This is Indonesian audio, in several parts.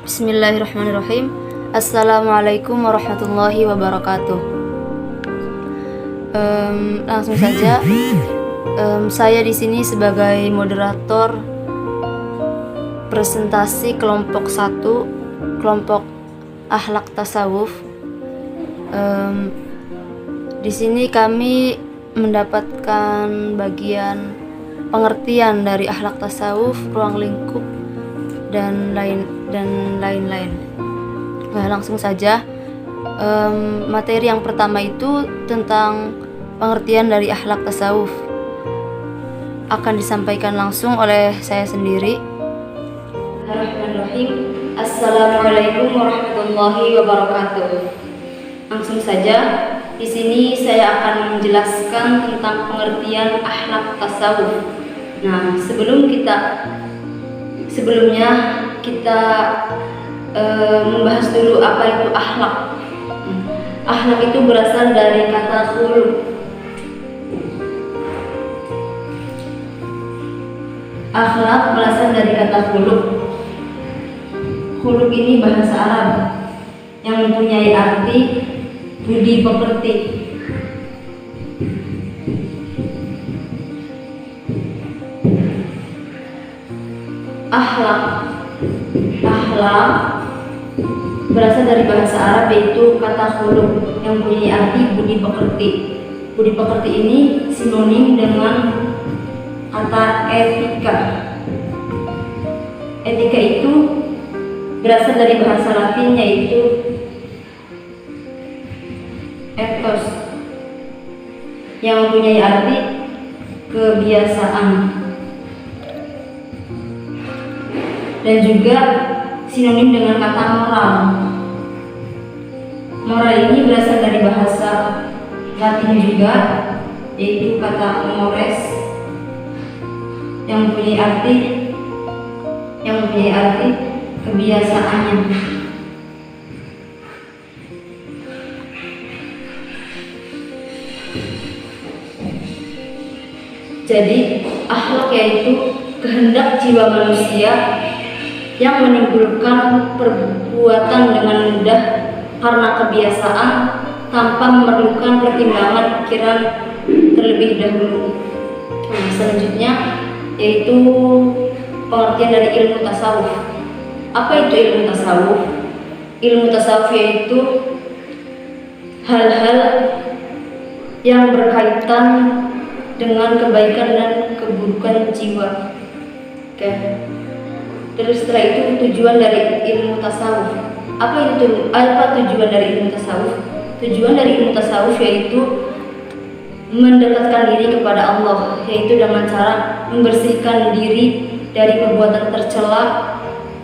Bismillahirrahmanirrahim. Assalamualaikum warahmatullahi wabarakatuh. Langsung saja, saya di sini sebagai moderator presentasi kelompok 1, kelompok akhlak tasawuf. Di sini kami mendapatkan bagian pengertian dari akhlak tasawuf, ruang lingkup, dan lain-lain. Nah, langsung saja, materi yang pertama itu tentang pengertian dari akhlak tasawuf akan disampaikan langsung oleh saya sendiri. Bismillahirrahmanirrahim. Assalamualaikum warahmatullahi wabarakatuh. Langsung saja, di sini saya akan menjelaskan tentang pengertian akhlak tasawuf. Nah, sebelumnya kita membahas dulu apa itu akhlak. Akhlak itu berasal dari kata khuluq. Akhlak berasal dari kata khuluq. Khuluq ini bahasa Arab yang mempunyai arti budi pekerti. Akhlak berasal dari bahasa Arab, yaitu kata khuluq yang mempunyai arti budi pekerti. Budi pekerti ini sinonim dengan kata etika. Etika itu berasal dari bahasa Latin, yaitu ethos, yang mempunyai arti kebiasaan, dan juga sinonim dengan kata moral. Moral ini berasal dari bahasa Latin juga, yaitu kata mores, yang mempunyai arti kebiasaannya. Jadi, akhlak yaitu kehendak jiwa manusia yang menimbulkan perbuatan dengan mudah karena kebiasaan tanpa memerlukan pertimbangan pikiran terlebih dahulu. Nah, selanjutnya yaitu pengertian dari ilmu tasawuf. Apa itu ilmu tasawuf? Ilmu tasawuf yaitu hal-hal yang berkaitan dengan kebaikan dan keburukan jiwa. Oke. Terus setelah itu tujuan dari ilmu tasawuf. Apa tujuan dari ilmu tasawuf? Tujuan dari ilmu tasawuf yaitu mendekatkan diri kepada Allah, yaitu dengan cara membersihkan diri dari perbuatan tercela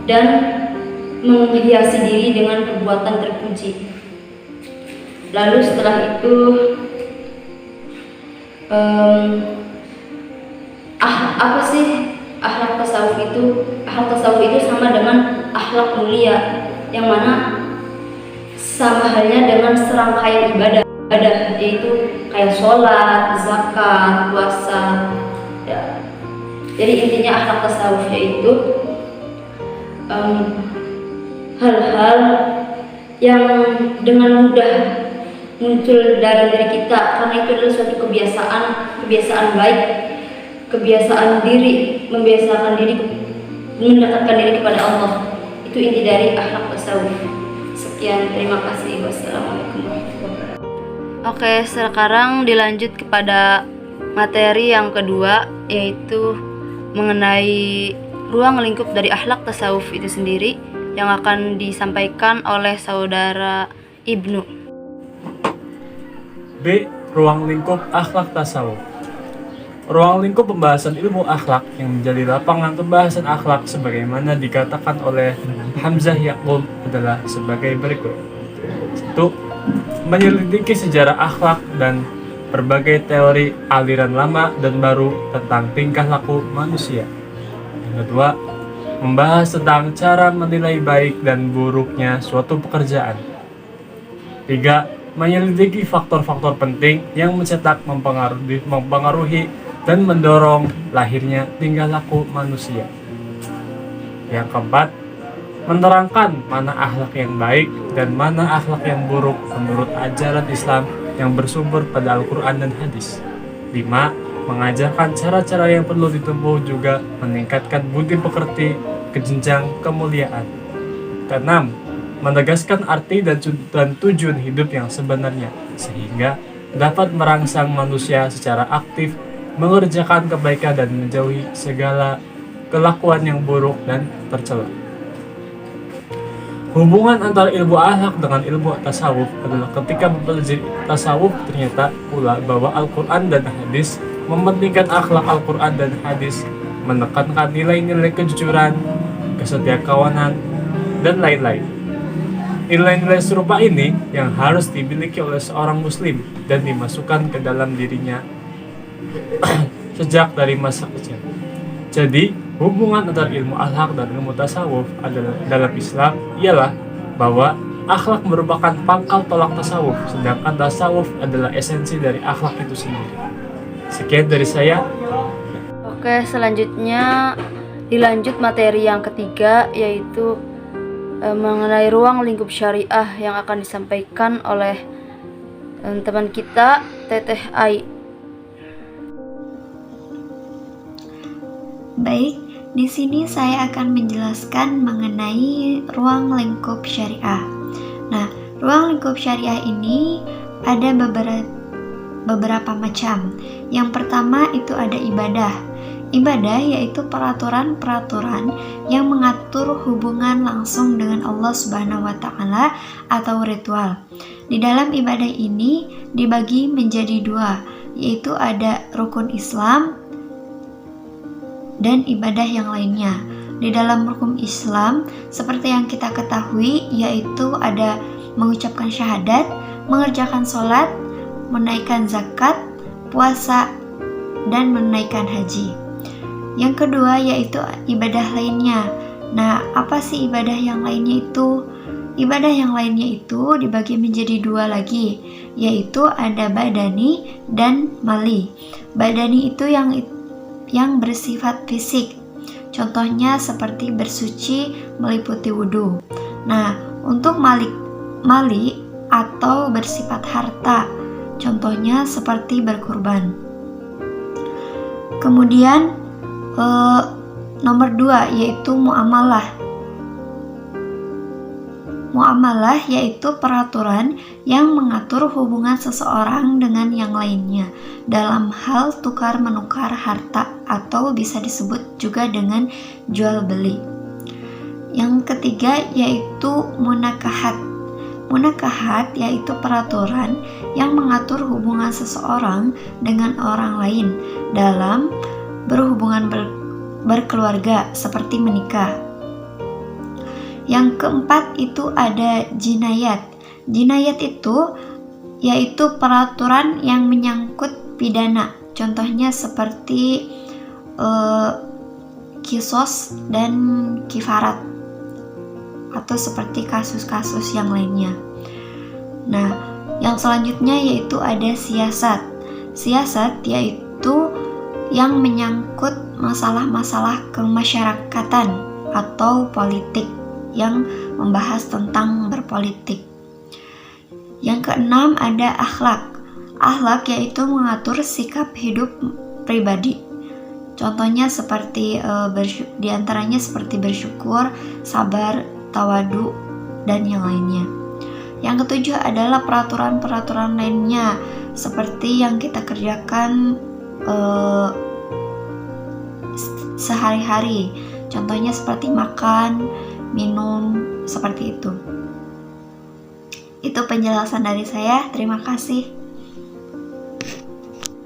dan menghiasi diri dengan perbuatan terpuji. Lalu setelah itu apa sih akhlak tasawuf itu? Akhlak tasawuf itu sama dengan akhlak mulia, yang mana sama halnya dengan serangkaian ibadah, yaitu kayak sholat, zakat, puasa. Ya. Jadi intinya akhlak tasawuf yaitu hal-hal yang dengan mudah muncul dalam diri kita, karena itu adalah suatu kebiasaan baik, kebiasaan diri, membiasakan diri mendekatkan diri kepada Allah. Itu inti dari akhlak tasawuf. Sekian, terima kasih. Wassalamualaikum warahmatullahi wabarakatuh. Oke, sekarang dilanjut kepada materi yang kedua, yaitu mengenai ruang lingkup dari akhlak tasawuf itu sendiri, yang akan disampaikan oleh saudara Ibnu. B. Ruang lingkup akhlak tasawuf. Ruang lingkup pembahasan ilmu akhlak yang menjadi lapangan pembahasan akhlak sebagaimana dikatakan oleh Hamzah Yaqub adalah sebagai berikut. 1. Menyelidiki sejarah akhlak dan berbagai teori aliran lama dan baru tentang tingkah laku manusia. Yang kedua, membahas tentang cara menilai baik dan buruknya suatu pekerjaan. 3. Menyelidiki faktor-faktor penting yang mencetak, mempengaruhi dan mendorong lahirnya tingkah laku manusia. Yang keempat, menerangkan mana akhlak yang baik dan mana akhlak yang buruk menurut ajaran Islam yang bersumber pada Al-Quran dan hadis. 5. Mengajarkan cara-cara yang perlu ditempuh juga meningkatkan budi pekerti ke jenjang kemuliaan. Keenam, menegaskan arti dan tujuan hidup yang sebenarnya, sehingga dapat merangsang manusia secara aktif mengerjakan kebaikan dan menjauhi segala kelakuan yang buruk dan tercela. Hubungan antara ilmu akhlak dengan ilmu tasawuf adalah ketika mempelajari tasawuf ternyata pula bahwa Al-Quran dan hadis mementingkan akhlak Al-Quran dan hadis, menekankan nilai-nilai kejujuran, kesetiakawanan, dan lain-lain. Nilai-nilai serupa ini yang harus dimiliki oleh seorang muslim dan dimasukkan ke dalam dirinya sejak dari masa kecil. Jadi, hubungan antara ilmu akhlak dan ilmu tasawuf adalah dalam Islam ialah bahwa akhlak merupakan pangkal tolak tasawuf, sedangkan tasawuf adalah esensi dari akhlak itu sendiri. Sekian dari saya. Oke, selanjutnya dilanjut materi yang ketiga, yaitu mengenai ruang lingkup syariah yang akan disampaikan oleh teman kita, Teteh Ai. Baik, di sini saya akan menjelaskan mengenai ruang lingkup syariah. Nah, ruang lingkup syariah ini ada beberapa macam. Yang pertama itu ada ibadah. Ibadah yaitu peraturan-peraturan yang mengatur hubungan langsung dengan Allah Subhanahu wa Ta'ala atau ritual. Di dalam ibadah ini dibagi menjadi dua, yaitu ada rukun Islam dan ibadah yang lainnya. Di dalam rukun Islam, seperti yang kita ketahui, yaitu ada mengucapkan syahadat, mengerjakan sholat, menunaikan zakat, puasa, dan menunaikan haji. Yang kedua yaitu ibadah lainnya. Nah, apa sih ibadah yang lainnya itu? Ibadah yang lainnya itu dibagi menjadi dua lagi, yaitu ada badani dan mali. Badani itu yang bersifat fisik. Contohnya seperti bersuci meliputi wudhu. Nah, untuk mali atau bersifat harta, contohnya seperti berkurban. Kemudian nomor 2 yaitu muamalah. Muamalah yaitu peraturan yang mengatur hubungan seseorang dengan yang lainnya dalam hal tukar menukar harta atau bisa disebut juga dengan jual beli. Yang ketiga yaitu munakahat. Munakahat yaitu peraturan yang mengatur hubungan seseorang dengan orang lain dalam berhubungan berkeluarga seperti menikah. Yang keempat itu ada jinayat. Jinayat itu yaitu peraturan yang menyangkut pidana. Contohnya seperti kisos dan kifarat atau seperti kasus-kasus yang lainnya. Nah, yang selanjutnya yaitu ada siasat. Siasat yaitu yang menyangkut masalah-masalah kemasyarakatan atau politik, yang membahas tentang berpolitik. Yang keenam ada akhlak. Akhlak yaitu mengatur sikap hidup pribadi. Contohnya seperti diantaranya seperti bersyukur, sabar, tawadu, dan yang lainnya. Yang ketujuh adalah peraturan-peraturan lainnya seperti yang kita kerjakan sehari-hari. Contohnya seperti makan, minum, seperti itu. Itu penjelasan dari saya. Terima kasih.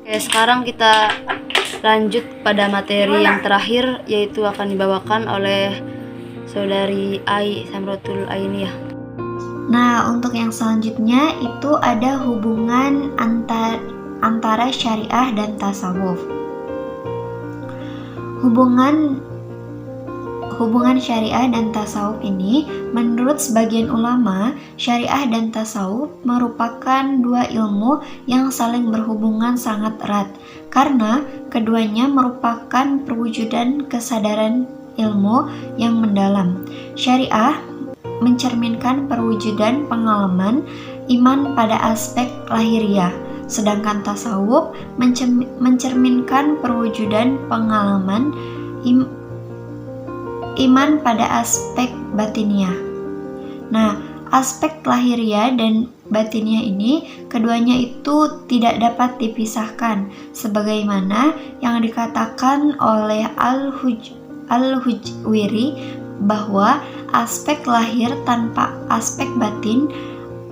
Oke, sekarang kita lanjut pada materi yang terakhir, yaitu akan dibawakan oleh Saudari Ai Samrotul Ainiyah. Nah, untuk yang selanjutnya itu ada hubungan antara syariah dan tasawuf. Hubungan syariah dan tasawuf ini, menurut sebagian ulama, syariah dan tasawuf merupakan dua ilmu yang saling berhubungan sangat erat, karena keduanya merupakan perwujudan kesadaran ilmu yang mendalam. Syariah mencerminkan perwujudan pengalaman iman pada aspek lahiriah, sedangkan tasawuf mencerminkan perwujudan pengalaman iman pada aspek batiniah. Nah, aspek lahiriah dan batiniah ini keduanya itu tidak dapat dipisahkan, sebagaimana yang dikatakan oleh Al-Hujwiri bahwa aspek lahir tanpa aspek batin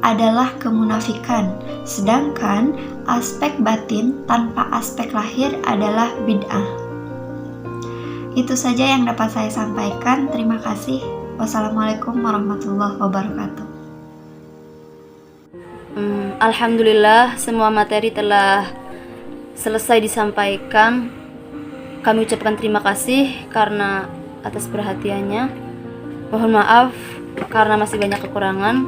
adalah kemunafikan, sedangkan aspek batin tanpa aspek lahir adalah bid'ah. Itu saja yang dapat saya sampaikan. Terima kasih. Wassalamualaikum warahmatullahi wabarakatuh. Alhamdulillah, semua materi telah selesai disampaikan. Kami ucapkan terima kasih karena atas perhatiannya. Mohon maaf karena masih banyak kekurangan.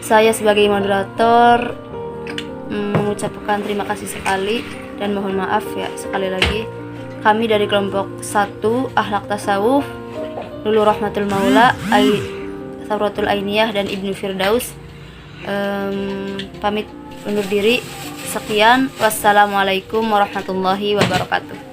Saya sebagai moderator mengucapkan terima kasih sekali dan mohon maaf ya sekali lagi. Kami dari kelompok 1 Akhlak Tasawuf Lulu Rahmatul Maula, Thawratul Ainiyah dan Ibnu Firdaus pamit undur diri. Sekian, wassalamualaikum warahmatullahi wabarakatuh.